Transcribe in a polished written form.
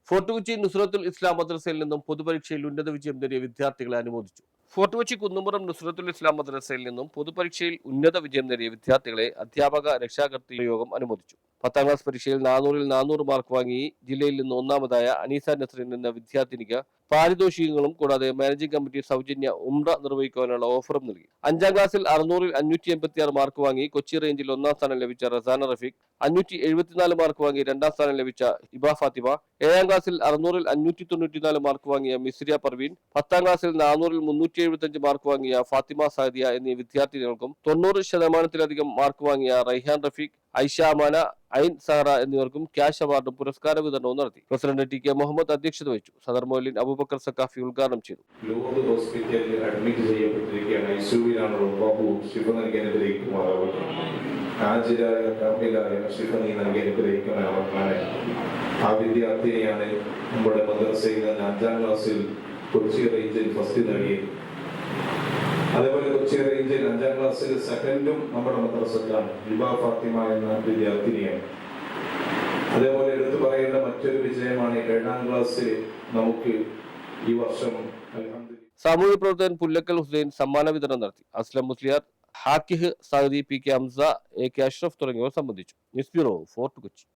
Fort Kochi Nusrathul ഇസ്ലാം മദ്രസയിൽ നിന്നും പൊതുപരീക്ഷയിൽ ഉന്നത വിജയം നേടിയ വിദ്യാർത്ഥികളെ അനുമോദിച്ചു. ഫോർട്ട് കൊച്ചി കുന്നുംപുറം നുസ്രത്തുൽ ഇസ്ലാം മദ്രസയിൽ നിന്നും പൊതുപരീക്ഷയിൽ ഉന്നത വിജയം നേടിയ വിദ്യാർത്ഥികളെ അധ്യാപക രക്ഷാകർതൃ യോഗം അനുമോദിച്ചു. 10ാം ക്ലാസ് പരീക്ഷയിൽ 400-ൽ 400 മാർക്ക് വാങ്ങി ജില്ലയിൽ നിന്ന് ഒന്നാമതായ അനീസ നസ്രീൻ എന്ന വിദ്യാർത്ഥിനിക്ക് പാരിതോഷികങ്ങളും കൂടാതെ മാനേജിംഗ് കമ്മിറ്റി സൗജന്യ ഉംറ നിർവഹിക്കാനുള്ള ഓഫറും നൽകി. 5ാം ക്ലാസ്സിൽ 600-ൽ 586 മാർക്ക് വാങ്ങി കൊച്ചി റേഞ്ചിൽ 1ാം സ്ഥാനം ലഭിച്ച റസാന റഫീഖ്, 574 മാർക്ക് വാങ്ങി 2ാം സ്ഥാനം ലഭിച്ച ഇബ ഫാത്തിമ, 7ാം ക്ലാസ്സിൽ 600-ൽ 594 മാർക്ക് വാങ്ങിയ മിസ്രിയ പർവീൻ, 10ാം ക്ലാസ്സിൽ 400-ൽ 375 മാർക്ക് വാങ്ങിയ ഫാത്തിമ സാദിയ എന്നീ വിദ്യാർത്ഥിനികൾക്കും 90% മാർക്ക് വാങ്ങിയ റൈഹാൻ റഫീഖ്, ഐഷ അമാന, ഐൻ സഹറ എന്നിവർക്കും ക്യാഷ് അവാർഡും പുരസ്കാര വിതരണവും നടത്തി. പ്രസിഡന്റ് ടി കെ മുഹമ്മദ് അധ്യക്ഷത വഹിച്ചു. സദർ മൗലിൻ അബൂബക്കർ സക്കാഫി ഉദ്ഘാടനം ചെയ്തു. ലോർഡ് ഹോസ്പിറ്റലിൽ അഡ്മിറ്റ് ചെയ്യപ്പെട്ടിരിക്കുകയാണ്. ഐസിയുവിലാണല്ലോ. ബാബു ശിഫ നൽകി അനുഗ്രഹിക്കുമാറാവട്ടെ. ഹാജിരായ കാമിലായ ശിഫ നീ നൽകി അനുഗ്രഹിക്കുമാറാവട്ടെ. ആ വിദ്യാർത്ഥിനിയാണ് നമ്മുടെ മദ്രസയിൽ 5ാം ക്ലാസ്സിൽ കൊച്ചി റേഞ്ചിൽ ഫസ്റ്റ് നേടിയത്. അതേപോലെ കൊച്ചി റേഞ്ചിൽ 5ാം ക്ലാസ്സിൽ സെക്കൻഡും നമ്മുടെ മദ്രസക്കാണ് ഇബ ഫാത്തിമ എന്ന വിദ്യാർത്ഥിനിയാണ്. അതേപോലെ എടുത്തു പറയേണ്ട മറ്റൊരു വിജയമാണ് 7ാം ക്ലാസ്സിൽ നമുക്ക് ഈ വർഷം സാമൂഹ്യ പ്രവർത്തകൻ പുല്ലക്കൽ ഹുസൈൻ സമ്മാന വിതരണം നടത്തി. അസ്ലം മുസ്ലിയാർ, ഹാക്കിഹ്, Saadi, P K Hamza, A K Ashraf തുടങ്ങിയവർ സംബന്ധിച്ചു. News bureau, Fort Kochi.